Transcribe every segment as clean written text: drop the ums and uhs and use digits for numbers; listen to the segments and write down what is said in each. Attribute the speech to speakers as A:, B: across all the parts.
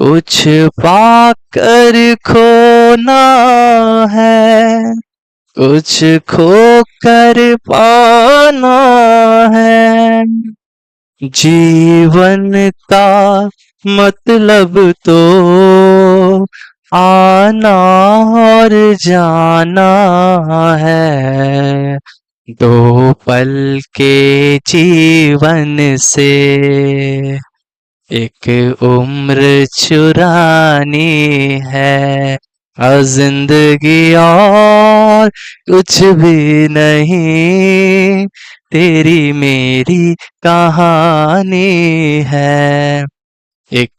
A: कुछ पाकर खोना है, कुछ खो कर पाना है। जीवन का मतलब तो आना और जाना है। दो पल के जीवन से एक उम्र चुरानी है। और जिंदगी और कुछ भी नहीं, तेरी मेरी कहानी है। एक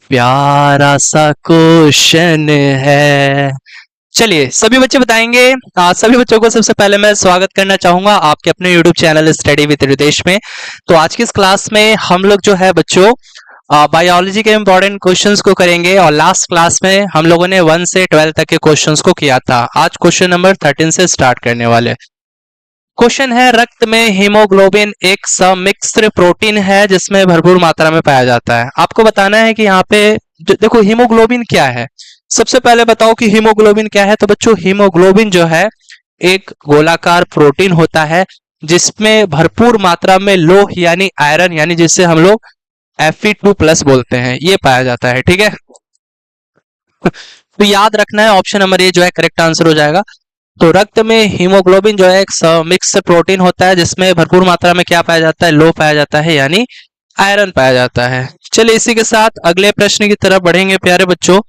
A: प्यारा सा क्वेश्चन है। चलिए सभी बच्चे बताएंगे। सभी बच्चों को सबसे पहले मैं स्वागत करना चाहूंगा आपके अपने YouTube channel study with Ritesh में। तो आज की इस क्लास में हम लोग जो है बच्चों बायोलॉजी के इंपॉर्टेंट क्वेश्चंस को करेंगे। और लास्ट क्लास में हम लोगों ने 1 से 12 तक के क्वेश्चंस को किया था। आज क्वेश्चन नंबर 13 से स्टार्ट करने वाले। क्वेश्चन है, रक्त में हीमोग्लोबिन एक समिश्र प्रोटीन है जिसमें भरपूर मात्रा में पाया जाता है। आपको बताना है कि यहाँ पे देखो हीमोग्लोबिन क्या है। सबसे पहले बताओ कि हीमोग्लोबिन क्या है। तो बच्चों हीमोग्लोबिन जो है एक गोलाकार प्रोटीन होता है जिसमें भरपूर मात्रा में लोह यानी आयरन यानी जिससे हम लोग Fe2+ बोलते हैं, ये पाया जाता है। ठीक है, तो याद रखना है ऑप्शन नंबर ए जो है करेक्ट आंसर हो जाएगा। तो रक्त में हीमोग्लोबिन जो है एक मिक्स प्रोटीन होता है जिसमें भरपूर मात्रा में क्या पाया जाता है, लोह पाया जाता है यानी आयरन पाया जाता है। चलिए इसी के साथ अगले प्रश्न की तरफ बढ़ेंगे प्यारे बच्चों।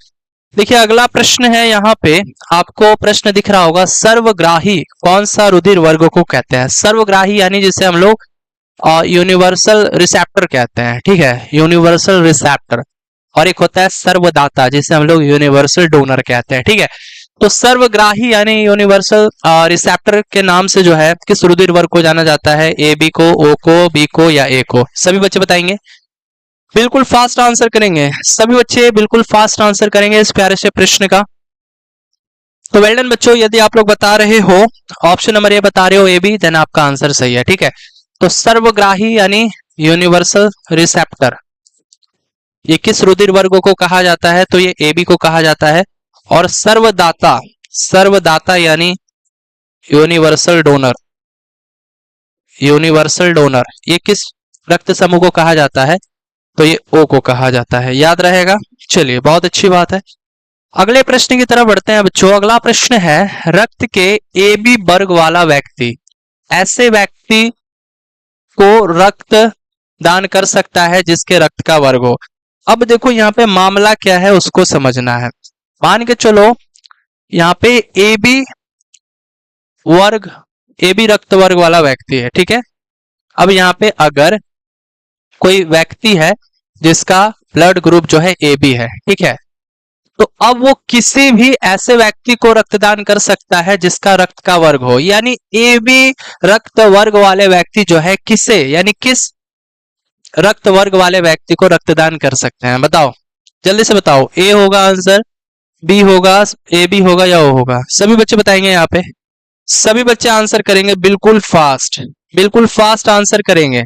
A: देखिए अगला प्रश्न है, यहाँ पे आपको प्रश्न दिख रहा होगा, सर्वग्राही कौन सा रुधिर वर्ग को कहते हैं। सर्वग्राही यानी जिसे हम लोग यूनिवर्सल रिसेप्टर कहते हैं। ठीक है, यूनिवर्सल रिसेप्टर। और एक होता है सर्वदाता जिसे हम लोग यूनिवर्सल डोनर कहते हैं। ठीक है, तो सर्वग्राही यानी यूनिवर्सल रिसेप्टर के नाम से जो है किस रुधिर वर्ग को जाना जाता है, ए बी को, ओ को, बी को या ए को। सभी बच्चे बताएंगे, बिल्कुल फास्ट आंसर करेंगे। सभी बच्चे बिल्कुल फास्ट आंसर करेंगे इस प्यारे से प्रश्न का। तो वेल डन बच्चों, यदि आप लोग बता रहे हो ऑप्शन नंबर ए बता रहे हो ए बी, देन आपका आंसर सही है। ठीक है, तो सर्वग्राही यानी यूनिवर्सल रिसेप्टर ये किस रुधिर वर्ग को कहा जाता है, तो ये ए बी को कहा जाता है। और सर्वदाता, सर्वदाता यानी यूनिवर्सल डोनर, यूनिवर्सल डोनर ये किस रक्त समूह को कहा जाता है, तो ये ओ को कहा जाता है। याद रहेगा। चलिए बहुत अच्छी बात है। अगले प्रश्न की तरफ बढ़ते हैं बच्चों। अगला प्रश्न है, रक्त के ए बी वर्ग वाला व्यक्ति ऐसे व्यक्ति को रक्त दान कर सकता है जिसके रक्त का वर्ग हो। अब देखो यहाँ पे मामला क्या है उसको समझना है। मान के चलो यहाँ पे ए बी वर्ग, ए बी रक्त वर्ग वाला व्यक्ति है। ठीक है, अब यहाँ पे अगर कोई व्यक्ति है जिसका ब्लड ग्रुप जो है ए बी है, ठीक है, तो अब वो किसी भी ऐसे व्यक्ति को रक्तदान कर सकता है जिसका रक्त का वर्ग हो। यानी ए बी रक्त वर्ग वाले व्यक्ति जो है किसे यानी किस रक्त वर्ग वाले व्यक्ति को रक्तदान कर सकते हैं, बताओ जल्दी से बताओ। ए होगा आंसर, बी होगा, ए बी होगा या ओ होगा। सभी बच्चे बताएंगे यहाँ पे, सभी बच्चे आंसर करेंगे बिल्कुल फास्ट, बिल्कुल फास्ट आंसर करेंगे।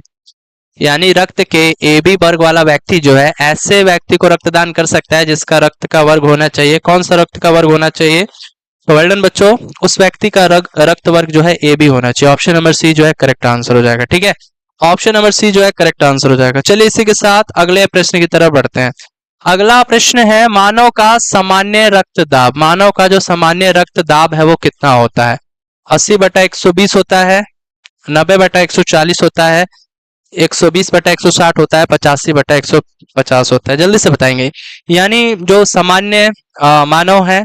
A: यानी रक्त के ए बी वर्ग वाला व्यक्ति जो है ऐसे व्यक्ति को रक्तदान कर सकता है जिसका रक्त का वर्ग होना चाहिए। कौन सा रक्त का वर्ग होना चाहिए, तो वेल डन बच्चों, उस व्यक्ति का रक्त वर्ग जो है ए बी होना चाहिए। ऑप्शन नंबर सी जो है करेक्ट आंसर हो जाएगा। ठीक है, ऑप्शन नंबर सी जो है करेक्ट आंसर हो जाएगा। चलिए इसी के साथ अगले प्रश्न की तरफ बढ़ते हैं। अगला प्रश्न है, मानव का सामान्य रक्तदाब, मानव का जो सामान्य रक्तदाब है वो कितना होता है। 80/120 होता है, 90/140 होता है, 120/160 होता है, 85/150 होता है। जल्दी से बताएंगे। यानी जो सामान्य मानव है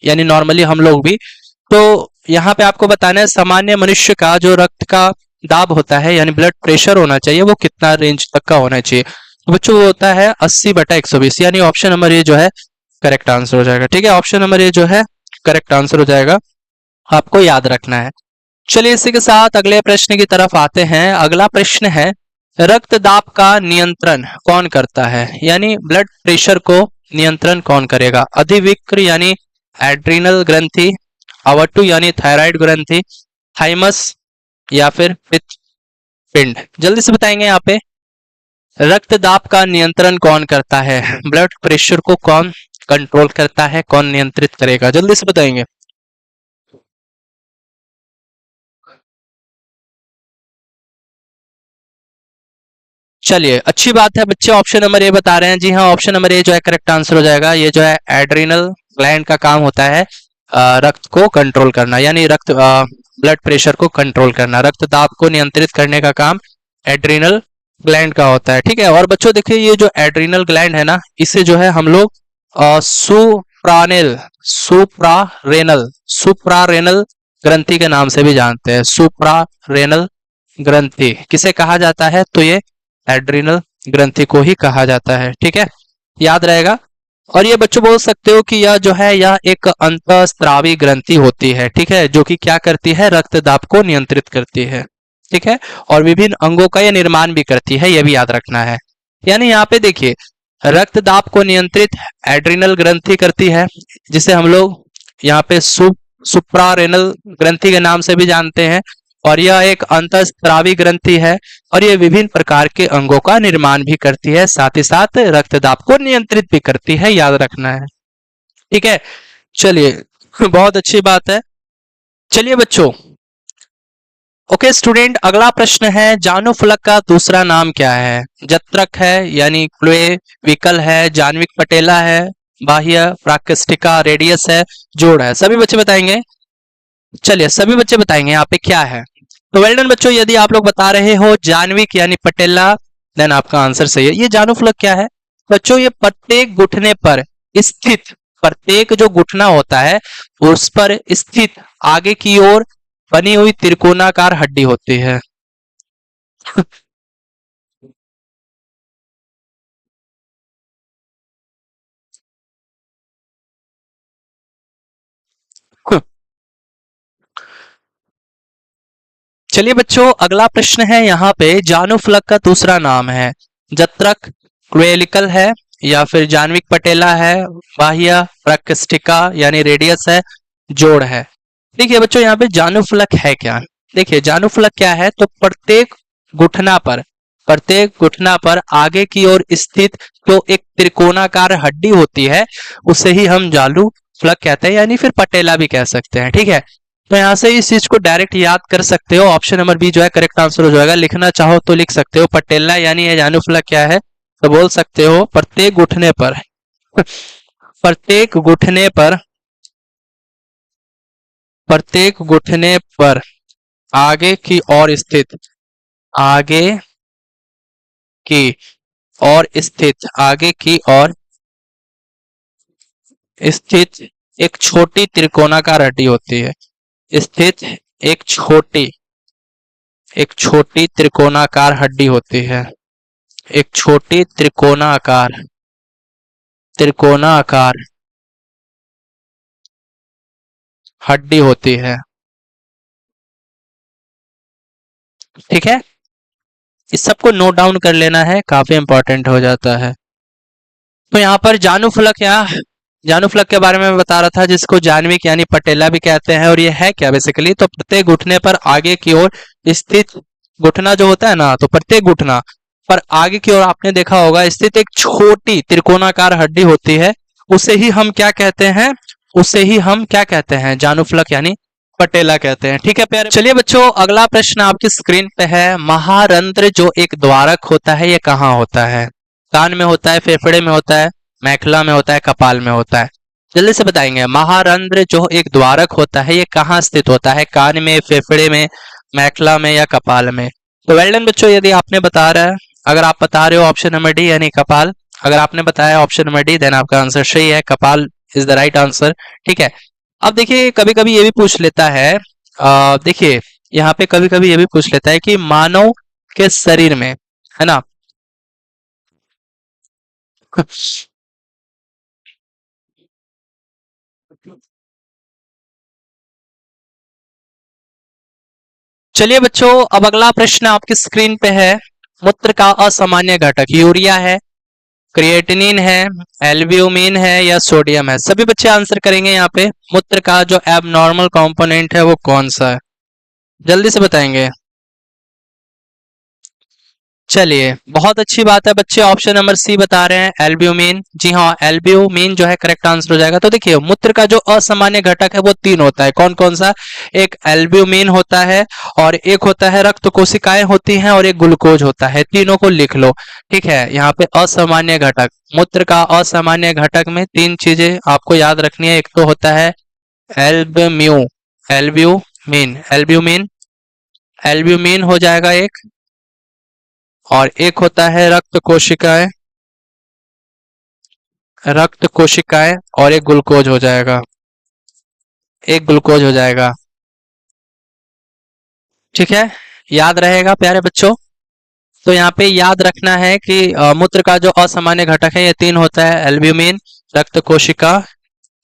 A: यानी नॉर्मली हम लोग भी, तो यहाँ पे आपको बताना है सामान्य मनुष्य का जो रक्त का दाब होता है यानी ब्लड प्रेशर होना चाहिए वो कितना रेंज तक का होना चाहिए। तो बच्चों वो होता है 80/120 यानी ऑप्शन नंबर ए जो है करेक्ट आंसर हो जाएगा। ठीक है, ऑप्शन नंबर ए जो है करेक्ट आंसर हो जाएगा, आपको याद रखना है। चलिए इसी के साथ अगले प्रश्न की तरफ आते हैं। अगला प्रश्न है, रक्तदाब का नियंत्रण कौन करता है, यानी ब्लड प्रेशर को नियंत्रण कौन करेगा। अधिविक्र यानी एड्रिनल ग्रंथि, अवटु यानी थायराइड ग्रंथि, थाइमस या फिर पिंड। जल्दी से बताएंगे यहाँ पे। रक्त दाब का नियंत्रण कौन करता है? ब्लड प्रेशर को कौन कंट्रोल करता है, कौन नियंत्रित करेगा? जल्दी से बताएंगे। चलिए, अच्छी बात है बच्चे, ऑप्शन नंबर ए बता रहे हैं। जी हाँ, ऑप्शन नंबर ए जो है करेक्ट आंसर हो जाएगा। ये जो है एड्रिनल ग्लैंड का काम होता है रक्त को कंट्रोल करना, यानी रक्त ब्लड प्रेशर को कंट्रोल करना, रक्त दाब को नियंत्रित करने का काम एड्रिनल ग्लैंड का होता है। ठीक है। और बच्चों देखिए, ये जो एड्रिनल ग्लैंड है ना, इसे जो है हम लोग सुप्रानेल सुप्रारेनल सुप्रारेनल ग्रंथि के नाम से भी जानते हैं। सुप्रारेनल ग्रंथि किसे कहा जाता है? तो ये एड्रिनल ग्रंथि को ही कहा जाता है। ठीक है, याद रहेगा। और ये बच्चों बोल सकते हो कि यह जो है यह एक अंतःस्रावी ग्रंथि होती है। ठीक है, जो कि क्या करती है? रक्त दाब को नियंत्रित करती है। ठीक है, और विभिन्न अंगों का यह निर्माण भी करती है, यह भी याद रखना है। यानी यहाँ पे देखिए, रक्त दाब को नियंत्रित एड्रिनल ग्रंथि करती है, जिसे हम लोग यहाँ पे सुप्रारेनल ग्रंथि के नाम से भी जानते हैं। और यह एक अंतःस्रावी ग्रंथि है, और यह विभिन्न प्रकार के अंगों का निर्माण भी करती है, साथ ही साथ रक्तदाब को नियंत्रित भी करती है, याद रखना है। ठीक है, चलिए बहुत अच्छी बात है। चलिए बच्चों, ओके स्टूडेंट, अगला प्रश्न है, जानुफलक का दूसरा नाम क्या है? जत्रक है, यानी क्लोए विकल है, जान्विक पटेला है, बाह्य प्राकृष्टिका रेडियस है, जोड़ है। सभी बच्चे बताएंगे। चलिए, सभी बच्चे बताएंगे यहाँ पे क्या है। तो वेल डन बच्चों, यदि आप लोग बता रहे हो जान्विक यानी पटेला, देन आपका आंसर सही है। ये जानुफलक क्या है बच्चों? ये प्रत्येक घुटने पर स्थित, प्रत्येक जो घुटना होता है उस पर स्थित आगे की ओर बनी हुई त्रिकोणाकार हड्डी होती है। चलिए बच्चों, अगला प्रश्न है यहाँ पे, जानुफलक का दूसरा नाम है जत्रक, क्वेलिकल है, या फिर जान्विक पटेला है, बाह्य प्राकृष्टिका यानी रेडियस है, जोड़ है। देखिए बच्चों, यहाँ पे जानुफलक है क्या? देखिए, जानुफलक क्या है? तो प्रत्येक घुटना पर आगे की ओर स्थित जो एक त्रिकोणाकार हड्डी होती है, उसे ही हम जानुफलक कहते हैं, यानी फिर पटेला भी कह सकते हैं। ठीक है, तो यहाँ से इस चीज को डायरेक्ट याद कर सकते हो। ऑप्शन नंबर बी जो है करेक्ट आंसर हो जाएगा। लिखना चाहो तो लिख सकते हो, पटेला यानी ये जानुफलक क्या है, तो बोल सकते हो प्रत्येक घुटने पर प्रत्येक घुटने पर प्रत्येक घुटने पर आगे की ओर स्थित, आगे की ओर स्थित, आगे की ओर स्थित एक छोटी त्रिकोणाकार हड्डी होती है। स्थित एक छोटी त्रिकोणाकार हड्डी होती है। एक छोटी त्रिकोणाकार हड्डी होती है। ठीक है, इस सबको नोट डाउन कर लेना है, काफी इंपॉर्टेंट हो जाता है। तो यहाँ पर जानुफलक के बारे में मैं बता रहा था, जिसको जान्विक यानी पटेला भी कहते हैं। और ये है क्या बेसिकली? तो प्रत्येक घुटने पर आगे की ओर स्थित, घुटना जो होता है ना, तो प्रत्येक घुटना पर आगे की ओर आपने देखा होगा स्थित एक छोटी त्रिकोणाकार हड्डी होती है, उसे ही हम क्या कहते हैं? उसे ही हम क्या कहते हैं? जानुफलक यानी पटेला कहते हैं। ठीक है प्यारे, चलिए बच्चों, अगला प्रश्न आपकी स्क्रीन पे है, महारंध्र जो एक द्वारक होता है, ये कहाँ होता है? कान में होता है, फेफड़े में होता है, मेखला में होता है, कपाल में होता है? जल्दी से बताएंगे। महारंध्र जो एक द्वारक होता है, ये कहाँ स्थित होता है? कान में, फेफड़े में, मेखला में, या कपाल में? तो वेल डन बच्चों, यदि आपने बता रहा है, अगर आप बता रहे हो ऑप्शन नंबर डी यानी कपाल, अगर आपने बताया ऑप्शन नंबर डी, देन आपका आंसर सही है, कपाल इज द राइट आंसर। ठीक है, अब देखिए, कभी कभी ये भी पूछ लेता है, देखिए यहाँ पे कभी कभी ये भी पूछ लेता है कि मानव के शरीर में, है ना, चलिए बच्चों, अब अगला प्रश्न आपकी स्क्रीन पे है, मूत्र का असामान्य घटक यूरिया है, क्रिएटिनिन है, एल्ब्यूमिन है, या सोडियम है? सभी बच्चे आंसर करेंगे। यहाँ पे मूत्र का जो एबनॉर्मल कंपोनेंट है वो कौन सा है? जल्दी से बताएंगे। चलिए बहुत अच्छी बात है बच्चे, ऑप्शन नंबर सी बता रहे हैं एल्ब्यूमिन। जी हाँ, एल्ब्यूमिन जो है करेक्ट आंसर हो जाएगा। तो देखिए मूत्र का जो असामान्य घटक है वो तीन होता है। कौन कौन सा? एक एल्ब्यूमिन होता है, और एक होता है रक्त कोशिकाएं होती हैं, और एक ग्लूकोज होता है। तीनों को लिख लो, ठीक है। यहाँ पे असामान्य घटक, मूत्र का असामान्य घटक में तीन चीजें आपको याद रखनी है। एक तो होता है एल्ब्यूमिन, एल्ब्यूमिन एल्ब्यूमिन एल्ब्यूमिन हो जाएगा एक, और एक होता है रक्त कोशिकाएं, रक्त कोशिकाएं, और एक ग्लूकोज हो जाएगा, एक ग्लूकोज हो जाएगा। ठीक है, याद रहेगा प्यारे बच्चों। तो यहाँ पे याद रखना है कि मूत्र का जो असामान्य घटक है ये तीन होता है, एल्ब्यूमिन, रक्त कोशिका,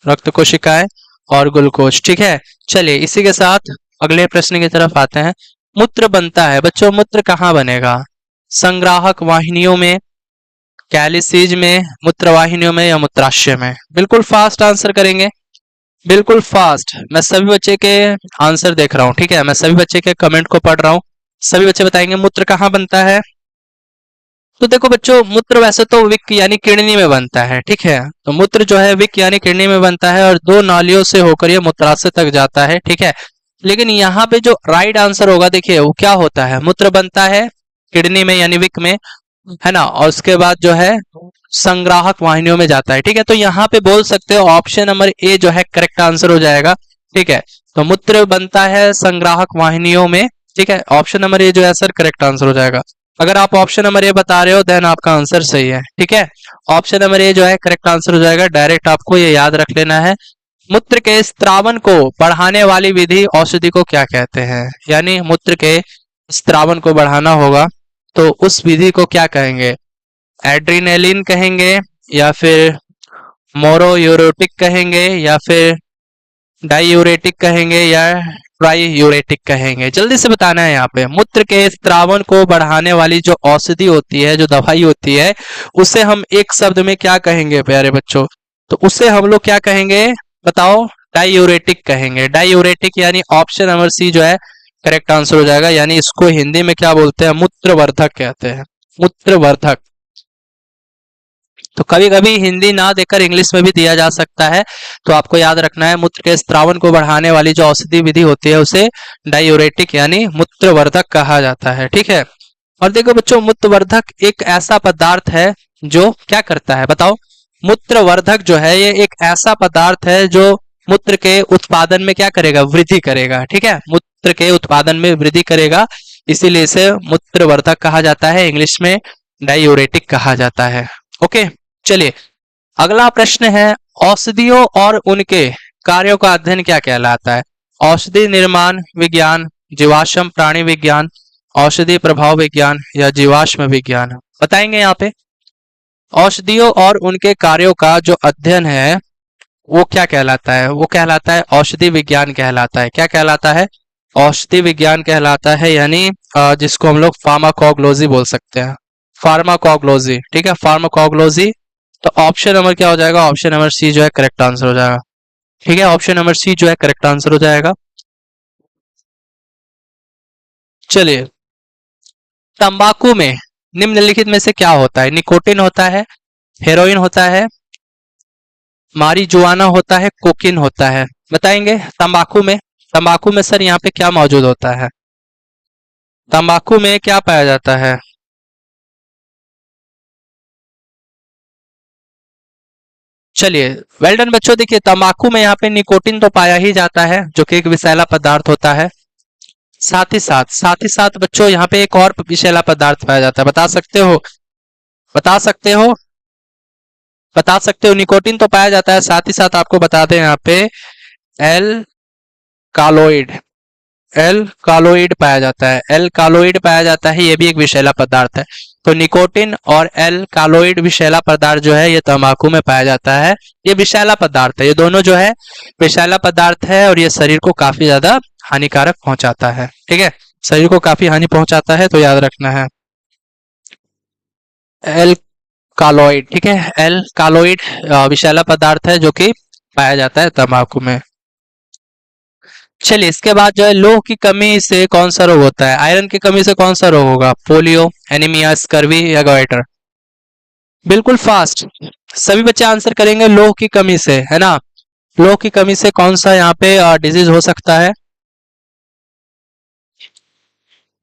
A: रक्त कोशिकाएं, और ग्लूकोज। ठीक है, चलिए इसी के साथ अगले प्रश्न की तरफ आते हैं। मूत्र बनता है बच्चों, मूत्र कहाँ बनेगा? संग्राहक वाहिनियों में, कैलिसीज में, मूत्रवाहिनियों में, या मूत्राशय में? बिल्कुल फास्ट आंसर करेंगे, बिल्कुल फास्ट। मैं सभी बच्चे के आंसर देख रहा हूँ, ठीक है, मैं सभी बच्चे के कमेंट को पढ़ रहा हूँ। सभी बच्चे बताएंगे मूत्र कहाँ बनता है। तो देखो बच्चों, मूत्र वैसे तो विक यानी किडनी में बनता है, ठीक है। तो मूत्र जो है विक यानी किडनी में बनता है, और दो नालियों से होकर ये मूत्राशय तक जाता है, ठीक है। लेकिन यहाँ पे जो राइट आंसर होगा, देखिए वो क्या होता है, मूत्र बनता है किडनी में यानी विक में, है ना, और उसके बाद जो है संग्राहक वाहिनियों में जाता है, ठीक है। तो यहाँ पे बोल सकते हो ऑप्शन नंबर ए जो है करेक्ट आंसर हो जाएगा, ठीक है। तो मूत्र बनता है संग्राहक वाहिनियों में, ठीक है। ऑप्शन नंबर ए जो है सर करेक्ट आंसर हो जाएगा। अगर आप ऑप्शन नंबर ए बता रहे हो देन आपका आंसर सही है, ठीक है। ऑप्शन नंबर ए जो है करेक्ट आंसर हो जाएगा, डायरेक्ट आपको ये याद रख लेना है। मूत्र के स्त्रावन को बढ़ाने वाली विधि औषधि को क्या कहते हैं? यानी मूत्र के स्त्रावन को बढ़ाना होगा तो उस विधि को क्या कहेंगे? एड्रीनेलिन कहेंगे, या फिर मोरोयूरेटिक कहेंगे, या फिर डाईयूरेटिक कहेंगे, या ट्राईयूरेटिक कहेंगे? जल्दी से बताना है। यहाँ पे मूत्र के स्त्रावन को बढ़ाने वाली जो औषधि होती है, जो दवाई होती है, उसे हम एक शब्द में क्या कहेंगे प्यारे बच्चों? तो उसे हम लोग क्या कहेंगे बताओ? डाईयूरेटिक कहेंगे। डाईयूरेटिक यानी ऑप्शन नंबर सी जो है करेक्ट आंसर हो जाएगा। यानी इसको हिंदी में क्या बोलते हैं? मूत्रवर्धक कहते हैं, मूत्रवर्धक। तो कभी कभी हिंदी ना देकर इंग्लिश में भी दिया जा सकता है, तो आपको याद रखना है मूत्र के स्त्रावन को बढ़ाने वाली जो औषधि विधि होती है उसे डायूरेटिक यानी मूत्रवर्धक कहा जाता है, ठीक है। और देखो बच्चों, मूत्रवर्धक एक ऐसा पदार्थ है जो क्या करता है बताओ? मूत्रवर्धक जो है ये एक ऐसा पदार्थ है जो मूत्र के उत्पादन में क्या करेगा? वृद्धि करेगा, ठीक है। मूत्र के उत्पादन में वृद्धि करेगा, इसीलिए इसे मूत्रवर्धक कहा जाता है, इंग्लिश में डायूरेटिक कहा जाता है। ओके, चलिए अगला प्रश्न है, औषधियों और उनके कार्यों का अध्ययन क्या कहलाता है? औषधि निर्माण विज्ञान, जीवाश्म प्राणी विज्ञान, औषधि प्रभाव विज्ञान, या जीवाश्म विज्ञान? बताएंगे यहाँ पे। औषधियों और उनके कार्यों का जो अध्ययन है वो क्या कहलाता है? वो कहलाता है औषधि विज्ञान कहलाता है। क्या कहलाता है? औषधि विज्ञान कहलाता है, यानी जिसको हम लोग फार्माकोग्नोलॉजी बोल सकते हैं, फार्माकोग्नोलॉजी, ठीक है, फार्माकोग्नोलॉजी। तो ऑप्शन नंबर क्या हो जाएगा? ऑप्शन नंबर सी जो है करेक्ट आंसर हो जाएगा, ठीक है। ऑप्शन नंबर सी जो है करेक्ट आंसर हो जाएगा। चलिए, तंबाकू में निम्नलिखित में से क्या होता है? निकोटिन होता है, हेरोइन होता है, मारिजुआना होता है, कोकीन होता है? बताएंगे। तंबाकू में, तंबाकू में सर यहाँ पे क्या मौजूद होता है? तंबाकू में क्या पाया जाता है? चलिए, वेल डन बच्चों। देखिए तंबाकू में यहाँ पे निकोटिन तो पाया ही जाता है जो कि एक विषैला पदार्थ होता है। साथ ही साथ बच्चों यहाँ पे एक और विषैला पदार्थ पाया जाता है, बता सकते हो? बता सकते हो? बता सकते हो? निकोटिन तो पाया जाता है, साथ ही साथ आपको बता दें यहाँ पे एल कालोइड, एल कालोइड पाया जाता है, एल कालोइड पाया जाता है, ये भी एक विषैला पदार्थ है। तो निकोटिन और एल कालोइड विषैला पदार्थ जो है ये तंबाकू में पाया जाता है। ये विषैला पदार्थ है, ये दोनों जो है विषैला पदार्थ है, और ये शरीर को काफी ज्यादा हानिकारक पहुंचाता है, ठीक है। शरीर को काफी हानि पहुंचाता है, तो याद रखना है एल कालोइड, ठीक है। एल कालोइड विषैला पदार्थ है जो कि पाया जाता है तंबाकू में। चलिए इसके बाद जो है लोह की कमी से कौन सा रोग होता है, आयरन की कमी से कौन सा रोग होगा, पोलियो, एनीमिया, स्कर्वी या गॉइटर। बिल्कुल फास्ट सभी बच्चे आंसर करेंगे, लोह की कमी से, है ना। लोह की कमी से कौन सा यहाँ पे डिजीज हो सकता है,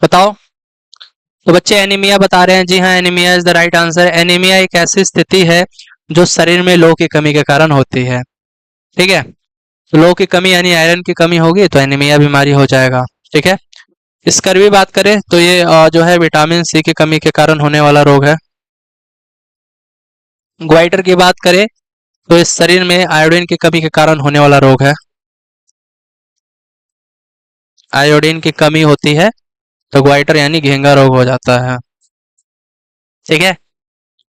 A: बताओ। तो बच्चे एनीमिया बता रहे हैं, जी हाँ anaemia is the right answer. Anaemia एक ऐसी स्थिति है जो शरीर में लोह की कमी के कारण होती है, ठीक है। तो लोह की कमी यानी आयरन की कमी होगी तो एनीमिया बीमारी हो जाएगा, ठीक है। स्कर्वी बात करें तो ये जो है विटामिन सी की कमी के कारण होने वाला रोग है। ग्वाइटर की बात करें तो इस शरीर में आयोडीन की कमी के कारण होने वाला रोग है, आयोडीन की कमी होती है तो ग्वाइटर यानी घेंगा रोग हो जाता है, ठीक है।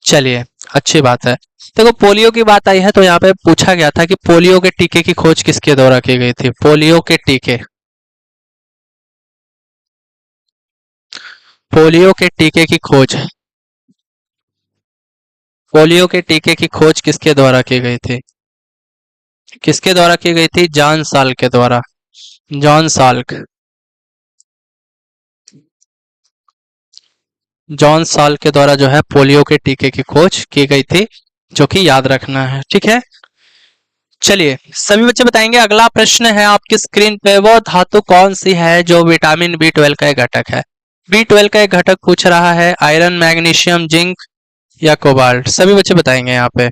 A: चलिए अच्छी बात है। देखो पोलियो की बात आई है तो यहाँ पे पूछा गया था कि पोलियो के टीके की खोज किसके द्वारा की गई थी, पोलियो के टीके, पोलियो के टीके की खोज, पोलियो के टीके की खोज किसके द्वारा की गई थी, किसके द्वारा की गई थी, जॉन साल्क के द्वारा, जॉन साल्क, जॉन साल्क के द्वारा जो है पोलियो के टीके की खोज की गई थी, जो कि याद रखना है, ठीक है। चलिए सभी बच्चे बताएंगे, अगला प्रश्न है आपकी स्क्रीन पे, वो धातु कौन सी है जो विटामिन B12 का एक घटक है। B12 का एक घटक पूछ रहा है, आयरन, मैग्नीशियम, जिंक या कोबाल्ट। सभी बच्चे बताएंगे यहाँ पे,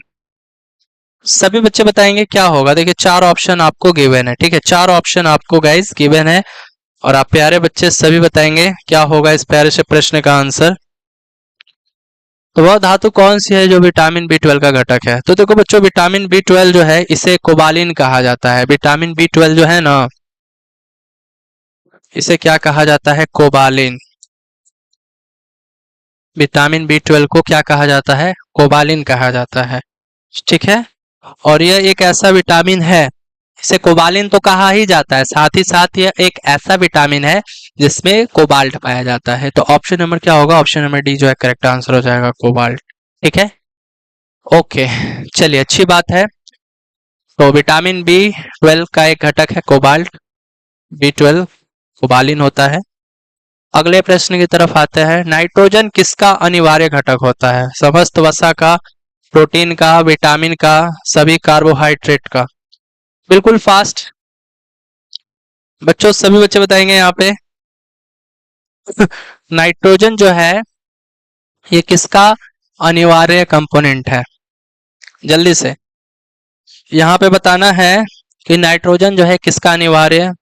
A: सभी बच्चे बताएंगे क्या होगा। देखिए चार ऑप्शन आपको गिवन है, ठीक है, चार ऑप्शन आपको गाइस गिवन है और आप प्यारे बच्चे सभी बताएंगे क्या होगा इस प्यारे से प्रश्न का आंसर। तो वह धातु कौन सी है जो विटामिन B12 का घटक है। तो देखो बच्चों विटामिन B12 जो है इसे कोबालिन कहा जाता है, विटामिन B12 जो है ना इसे क्या कहा जाता है, कोबालिन। विटामिन B12 को क्या कहा जाता है, कोबालिन कहा जाता है, ठीक है। और यह एक ऐसा विटामिन है, इसे कोबालिन तो कहा ही जाता है, साथ ही साथ यह एक ऐसा विटामिन है जिसमें कोबाल्ट पाया जाता है। तो ऑप्शन नंबर क्या होगा, ऑप्शन नंबर डी जो है करेक्ट आंसर हो जाएगा, कोबाल्ट, ठीक है। ओके चलिए अच्छी बात है। तो विटामिन B12 का एक घटक है कोबाल्ट, B12 कोबालिन होता है। अगले प्रश्न की तरफ आते हैं, नाइट्रोजन किसका अनिवार्य घटक होता है, समस्त वसा का, प्रोटीन का, विटामिन का, सभी कार्बोहाइड्रेट का। बिल्कुल फास्ट बच्चों सभी बच्चे बताएंगे यहाँ पे नाइट्रोजन जो है ये किसका अनिवार्य कंपोनेंट है, जल्दी से यहाँ पे बताना है कि नाइट्रोजन जो है किसका अनिवार्य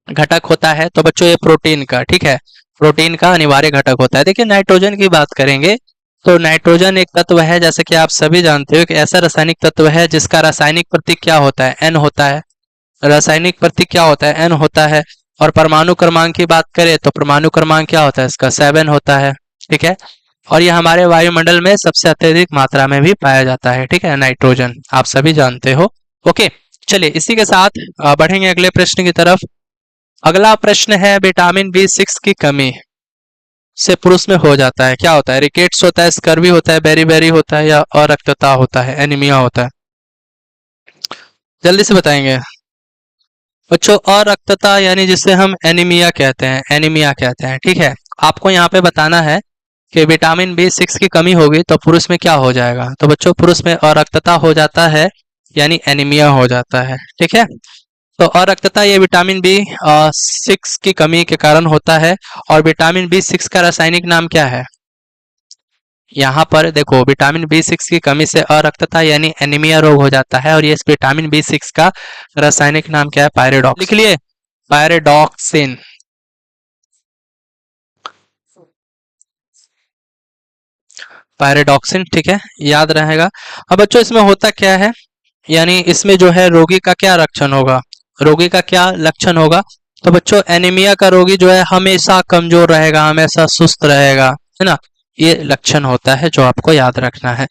A: घटक होता है। तो बच्चों ये प्रोटीन का, ठीक है, प्रोटीन का अनिवार्य घटक होता है। देखिए नाइट्रोजन की बात करेंगे तो नाइट्रोजन एक तत्व है, जैसे कि आप सभी जानते हो कि ऐसा रासायनिक तत्व है जिसका रासायनिक प्रतीक क्या होता है, N होता है, रासायनिक प्रतीक क्या होता है, N होता है। और परमाणु क्रमांक की बात करें तो परमाणु क्रमांक क्या होता है इसका, 7 होता है, ठीक है। और ये हमारे वायुमंडल में सबसे अत्यधिक मात्रा में भी पाया जाता है, ठीक है, नाइट्रोजन आप सभी जानते हो। ओके चलिए इसी के साथ बढ़ेंगे अगले प्रश्न की तरफ। अगला प्रश्न है, विटामिन B6 की कमी से पुरुष में हो जाता है, क्या होता है, रिकेट्स होता है, स्कर्वी होता है, बेरी होता है या अरक्तता होता है, एनीमिया होता है। जल्दी से बताएंगे बच्चों, अरक्तता यानी जिसे हम एनीमिया कहते हैं, एनीमिया कहते हैं, ठीक है। आपको यहाँ पे बताना है कि विटामिन B6 की कमी होगी तो पुरुष में क्या हो जाएगा। तो बच्चों पुरुष में अरक्तता हो जाता है यानी एनीमिया हो जाता है, ठीक है। तो अरक्तता ये विटामिन B6 की कमी के कारण होता है। और विटामिन B6 का रासायनिक नाम क्या है, यहाँ पर देखो विटामिन B6 की कमी से अरक्तता यानी एनीमिया रोग हो जाता है। और ये इस विटामिन B6 का रासायनिक नाम क्या है, पायरेडॉक्स, लिख लिए, पायरेडॉक्सिन, पायरेडॉक्सिन, ठीक है, याद रहेगा। अब बच्चों इसमें होता क्या है, यानी इसमें जो है रोगी का क्या लक्षण होगा, रोगी का क्या लक्षण होगा। तो बच्चों एनीमिया का रोगी जो है हमेशा कमजोर रहेगा, हमेशा सुस्त रहेगा, है ना, ये लक्षण होता है जो आपको याद रखना है।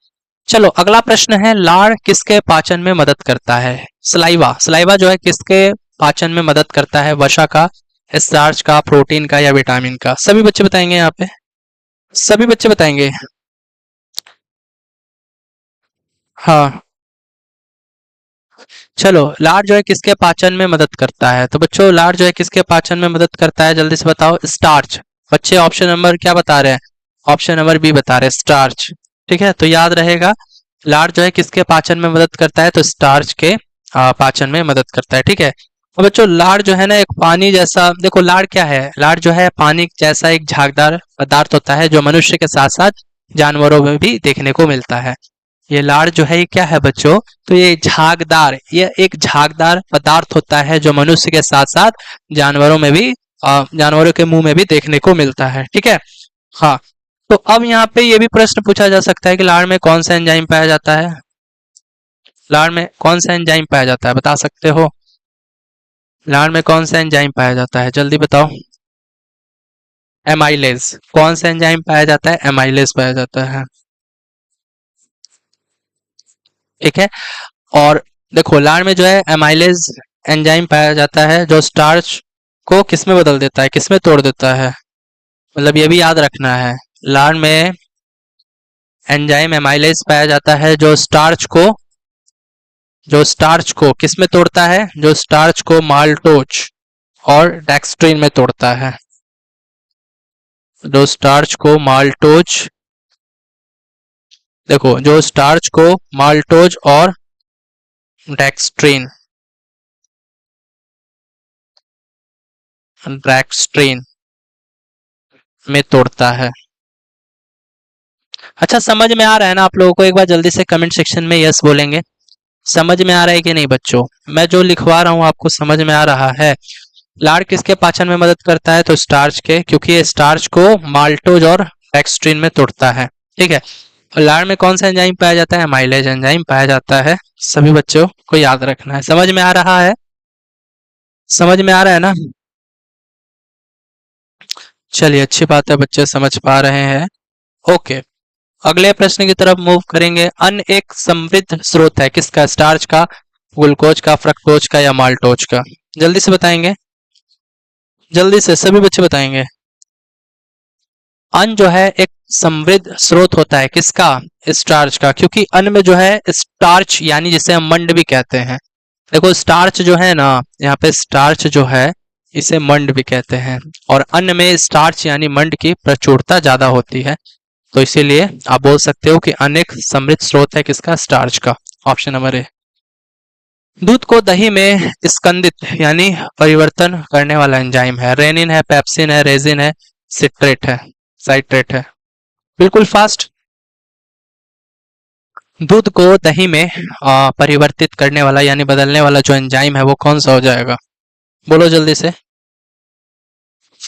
A: चलो अगला प्रश्न है, लार किसके पाचन में मदद करता है, सलाइवा, सलाइवा जो है किसके पाचन में मदद करता है, वसा का, स्टार्च का, प्रोटीन का या विटामिन का। सभी बच्चे बताएंगे यहाँ पे, सभी बच्चे बताएंगे, हाँ चलो, लार जो है किसके पाचन में मदद करता है? तो बच्चों लार जो है किसके पाचन में मदद करता है, जल्दी से बताओ। स्टार्च। बच्चे ऑप्शन नंबर क्या बता रहे हैं? ऑप्शन नंबर बी बता रहे हैं, स्टार्च। ठीक है, तो याद रहेगा लार जो है किसके पाचन में मदद करता है? तो स्टार्च के पाचन में मदद करता है। ठीक है, और बच्चों लार जो है ना एक पानी जैसा, देखो लार क्या है, लार जो है पानी जैसा एक झागदार पदार्थ होता है जो मनुष्य के साथ साथ जानवरों में भी देखने को मिलता है। ये लार जो है ये क्या है बच्चों? तो ये झागदार, ये एक झागदार पदार्थ होता है जो मनुष्य के साथ साथ जानवरों में भी जानवरों के मुंह में भी देखने को मिलता है। ठीक है, हाँ। तो अब यहाँ पे ये भी प्रश्न पूछा जा सकता है कि लार में कौन सा एंजाइम पाया जाता है? लार में कौन सा एंजाइम पाया जाता है, बता सकते हो? लार में कौन सा एंजाइम पाया जाता है, जल्दी बताओ। एमाइलेज। कौन सा एंजाइम पाया जाता है? एमाइलेज पाया जाता है। ठीक है, और देखो लार में जो है एमाइलेज एंजाइम पाया जाता है जो स्टार्च को किस में बदल देता है, किस में तोड़ देता है? मतलब ये भी याद रखना है, लार में एंजाइम एमाइलेज पाया जाता है जो स्टार्च को किस में तोड़ता है? जो स्टार्च को माल्टोज और डेक्स्ट्रिन में तोड़ता है। जो स्टार्च को माल्टोज, देखो जो स्टार्च को माल्टोज और डेक्स्ट्रिन डेक्स्ट्रिन में तोड़ता है। अच्छा, समझ में आ रहा है ना आप लोगों को? एक बार जल्दी से कमेंट सेक्शन में यस बोलेंगे। समझ में आ रहा है कि नहीं बच्चों? मैं जो लिखवा रहा हूँ आपको समझ में आ रहा है? लार किसके पाचन में मदद करता है? तो स्टार्च के, क्योंकि ये स्टार्च को माल्टोज और डेक्स्ट्रिन में तोड़ता है। ठीक है, और लार में कौन सा एंजाइम पाया जाता है? माइलेज एंजाइम पाया जाता है। सभी बच्चों को याद रखना है। समझ में आ रहा है? समझ में आ रहा है ना? चलिए, अच्छी बात है, बच्चे समझ पा रहे हैं। ओके, अगले प्रश्न की तरफ मूव करेंगे। अन्न एक समृद्ध स्रोत है किसका? स्टार्च का, ग्लूकोज का, फ्रक्टोज का या माल्टोज का? जल्दी से बताएंगे, जल्दी से सभी बच्चे बताएंगे। अन्न जो है एक समृद्ध स्रोत होता है किसका? स्टार्च का, क्योंकि अन्न में जो है स्टार्च यानी जिसे हम मंड भी कहते हैं। देखो स्टार्च जो है ना, यहाँ पे स्टार्च जो है इसे मंड भी कहते हैं, और अन्न में स्टार्च यानी मंड की प्रचुरता ज्यादा होती है। तो इसीलिए आप बोल सकते हो कि अन्न एक समृद्ध स्रोत है किसका? स्टार्च का। Option number A. दूध को दही में स्कंदित यानी परिवर्तन करने वाला एंजाइम है। रेनिन है, पेप्सिन है, रेजिन है, सिट्रेट है, साइट्रेट है। बिल्कुल फास्ट। दूध को दही में परिवर्तित करने वाला यानी बदलने वाला जो एंजाइम है वो कौन सा हो जाएगा? बोलो जल्दी से।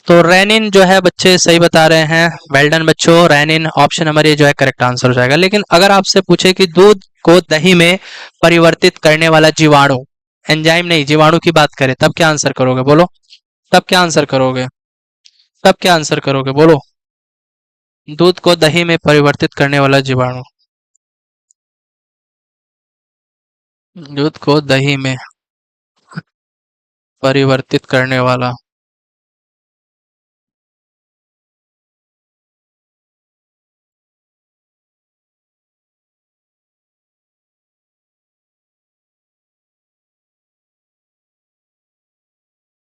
A: तो रेनिन जो है बच्चे सही बता रहे हैं। वेल डन बच्चों, रेनिन ऑप्शन नंबर ए जो है करेक्ट आंसर हो जाएगा। लेकिन अगर आपसे पूछे कि दूध को दही में परिवर्तित करने वाला जीवाणु, एंजाइम नहीं जीवाणु की बात करें, तब क्या आंसर करोगे? बोलो, तब क्या आंसर करोगे? तब क्या आंसर करोगे? बोलो। दूध को दही में परिवर्तित करने वाला जीवाणु, दूध को दही में परिवर्तित करने वाला,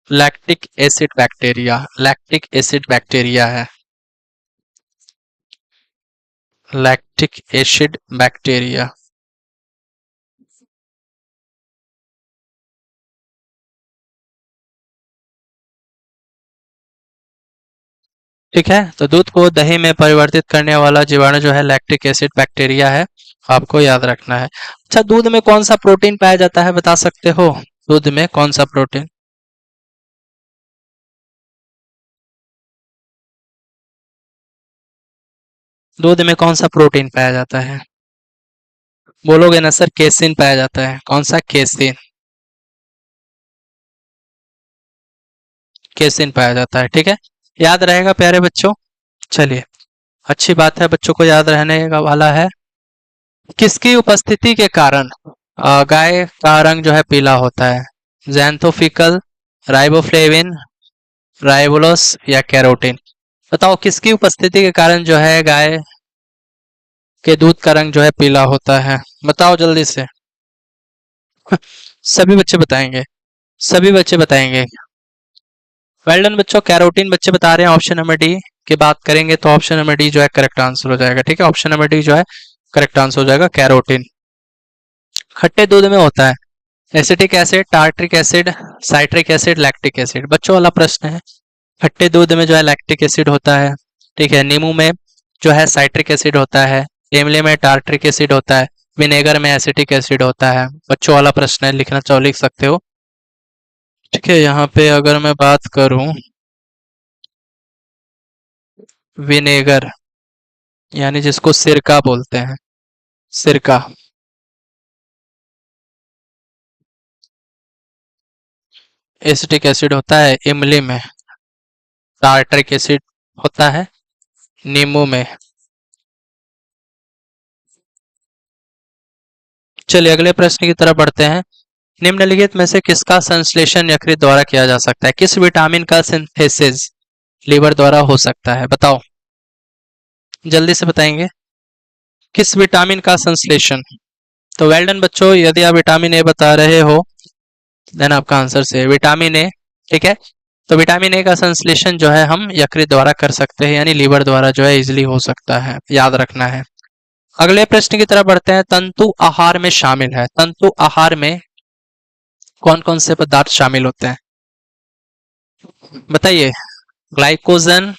A: lactic acid bacteria, lactic acid bacteria है। Lactic acid bacteria. ठीक है, तो दूध को दही में परिवर्तित करने वाला जीवाणु जो है लैक्टिक एसिड बैक्टीरिया है, आपको याद रखना है। अच्छा, दूध में कौन सा प्रोटीन पाया जाता है, बता सकते हो? दूध में कौन सा प्रोटीन? दूध में कौन सा प्रोटीन पाया जाता है? बोलोगे ना सर, केसिन पाया जाता है। कौन सा? केसिन। केसिन पाया जाता है। ठीक है, याद रहेगा प्यारे बच्चों। चलिए, अच्छी बात है, बच्चों को याद रहने का वाला है। किसकी उपस्थिति के कारण गाय का रंग जो है पीला होता है? जैंथोफिकल, राइबोफ्लेविन, राइबोलोस या कैरोटीन? बताओ किसकी उपस्थिति के कारण जो है गाय के दूध का रंग जो है पीला होता है? बताओ जल्दी से। सभी बच्चे बताएंगे, सभी बच्चे बताएंगे। वेल डन बच्चों। कैरोटीन बच्चे बता रहे हैं ऑप्शन नंबर डी की बात करेंगे तो ऑप्शन नंबर डी जो है करेक्ट आंसर हो जाएगा। ठीक है, ऑप्शन नंबर डी जो है करेक्ट आंसर हो जाएगा, कैरोटीन। खट्टे दूध में होता है acetic acid, tartaric acid, citric acid, lactic acid. बच्चों वाला प्रश्न है। खट्टे दूध में जो है लैक्टिक एसिड होता है। ठीक है, नींबू में जो है साइट्रिक एसिड होता है, इमली में टार्ट्रिक एसिड होता है, विनेगर में एसिटिक एसिड होता है। बच्चों वाला प्रश्न है, लिखना चाहो लिख सकते हो। ठीक है, यहाँ पे अगर मैं बात करूं विनेगर यानी जिसको सिरका बोलते हैं, सिरका, एसिटिक एसिड होता है इमली में, टार्ट्रिक एसिड होता है नींबू में। चलिए अगले प्रश्न की तरफ बढ़ते हैं। निम्नलिखित में से किसका संश्लेषण यकृत द्वारा किया जा सकता है? किस विटामिन का सिंथेसिस लीवर द्वारा हो सकता है? बताओ, जल्दी से बताएंगे। किस विटामिन का संश्लेषण? तो वेल डन बच्चों, यदि आप विटामिन ए बता रहे हो देन आपका आंसर से विटामिन ए। ठीक है, तो विटामिन ए का संश्लेषण जो है हम यकृत द्वारा कर सकते हैं, यानी लीवर द्वारा जो है इजिली हो सकता है, याद रखना है। अगले प्रश्न की तरफ बढ़ते हैं। तंतु आहार में शामिल है, तंतु आहार में कौन कौन से पदार्थ शामिल होते हैं? बताइए। ग्लाइकोजन,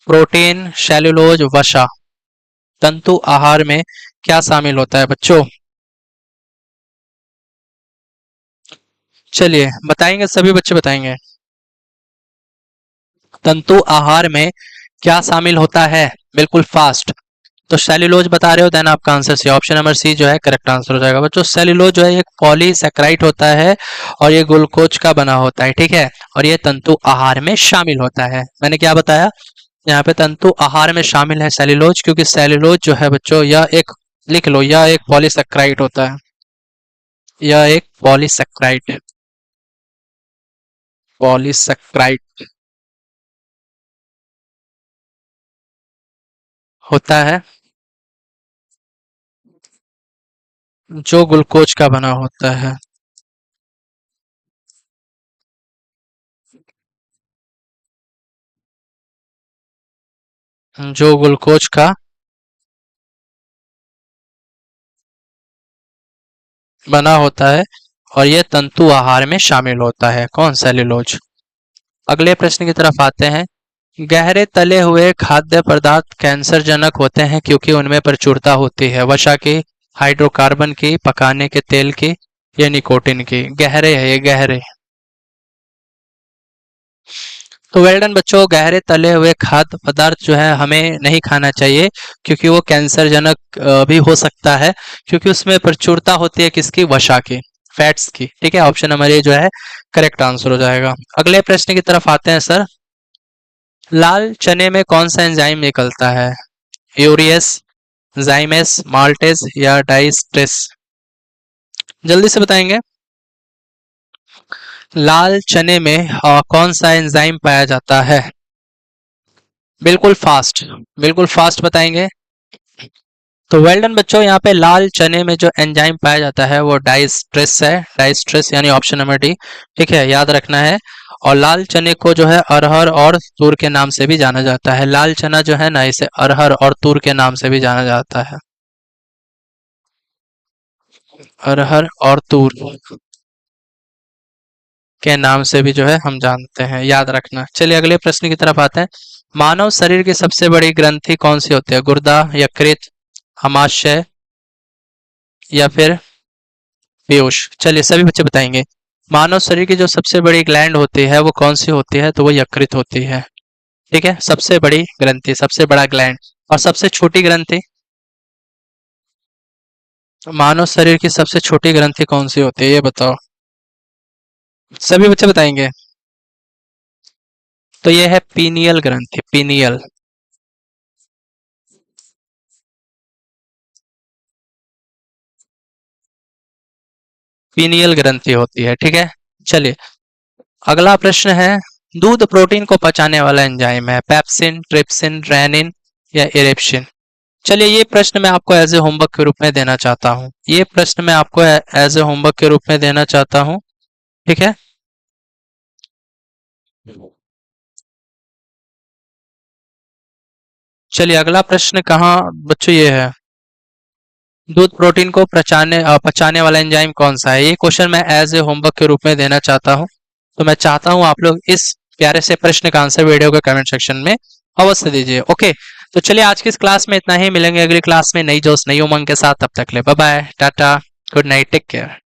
A: प्रोटीन, सेल्यूलोज, वसा। तंतु आहार में क्या शामिल होता है बच्चों? चलिए बताएंगे, सभी बच्चे बताएंगे। तंतु आहार में क्या शामिल होता है? बिल्कुल फास्ट। तो सेल्यूलोज बता रहे हो देन आपका answer C, option number C जो है करेक्ट आंसर हो जाएगा बच्चों। सेल्यूलोज जो है एक पॉलीसैकेराइड होता है और ये ग्लूकोज का बना होता है। ठीक है, और ये तंतु आहार में शामिल होता है। मैंने क्या बताया यहाँ पे? तंतु आहार में शामिल है सेल्यूलोज, क्योंकि सेल्यूलोज जो है बच्चों यह एक, लिख लो, यह एक पॉलीसैकेराइड होता है, यह एक पॉलीसैकेराइड, पॉलीसैकेराइड होता है जो ग्लूकोज का बना होता है। जो ग्लूकोज का बना होता है और ये तंतु आहार में शामिल होता है। कौन? सेल्यूलोज। अगले प्रश्न की तरफ आते हैं। गहरे तले हुए खाद्य पदार्थ कैंसर जनक होते हैं क्योंकि उनमें प्रचुरता होती है वसा की, हाइड्रोकार्बन की, पकाने के तेल की, या निकोटीन की। गहरे है ये, गहरे। तो वेल डन बच्चों, गहरे तले हुए खाद्य पदार्थ जो है हमें नहीं खाना चाहिए क्योंकि वो कैंसर जनक भी हो सकता है, क्योंकि उसमें प्रचुरता होती है किसकी? वसा की, फैट्स की। ठीक है, ऑप्शन नंबर ए जो है करेक्ट आंसर हो जाएगा। अगले प्रश्न की तरफ आते हैं सर। लाल चने में कौन सा एंजाइम निकलता है? यूरियस, जाइमेस, माल्टेज, या डाइस्ट्रेस। जल्दी से बताएंगे। लाल चने में कौन सा एंजाइम पाया जाता है? बिल्कुल फास्ट, बिल्कुल फास्ट बताएंगे। तो वेल डन बच्चों, यहाँ पे लाल चने में जो एंजाइम पाया जाता है वो डाइस्ट्रेस है, डाइस्ट्रेस यानी ऑप्शन नंबर डी। ठीक है, याद रखना है। और लाल चने को जो है अरहर और तूर के नाम से भी जाना जाता है। लाल चना जो है ना, इसे अरहर और तूर के नाम से भी जाना जाता है। अरहर और तूर के नाम से भी जो है हम जानते हैं, याद रखना। चलिए अगले प्रश्न की तरफ आते हैं। मानव शरीर की सबसे बड़ी ग्रंथि कौन सी होती है? गुर्दा, यकृत, अमाशय, या फिर पीयूष। चलिए सभी बच्चे बताएंगे। मानव शरीर की जो सबसे बड़ी ग्लैंड होती है वो कौन सी होती है? तो वो यकृत होती है। ठीक है, सबसे बड़ी ग्रंथि, सबसे बड़ा ग्लैंड। और सबसे छोटी ग्रंथि? मानव शरीर की सबसे छोटी ग्रंथि कौन सी होती है, ये बताओ, सभी बच्चे बताएंगे। तो ये है पीनियल ग्रंथि, पीनियल। पीनियल ग्रंथि होती है। ठीक है, चलिए अगला प्रश्न है। दूध प्रोटीन को पचाने वाला एंजाइम है, पेप्सिन, ट्रिप्सिन, रेनिन, या इरेप्सिन। चलिए ये प्रश्न मैं आपको एज ए होमवर्क के रूप में देना चाहता हूं, ये प्रश्न मैं आपको एज ए होमवर्क के रूप में देना चाहता हूं, ठीक है। चलिए अगला प्रश्न कहाँ बच्चों, ये है दूध प्रोटीन को पचाने वाला एंजाइम कौन सा है। ये क्वेश्चन मैं एज ए होमवर्क के रूप में देना चाहता हूं। तो मैं चाहता हूं आप लोग इस प्यारे से प्रश्न का आंसर वीडियो के कमेंट सेक्शन में अवश्य दीजिए। ओके, तो चलिए आज की इस क्लास में इतना ही, मिलेंगे अगली क्लास में नई जोश नई उमंग के साथ। तब तक ले bye bye, tata, good night, take care.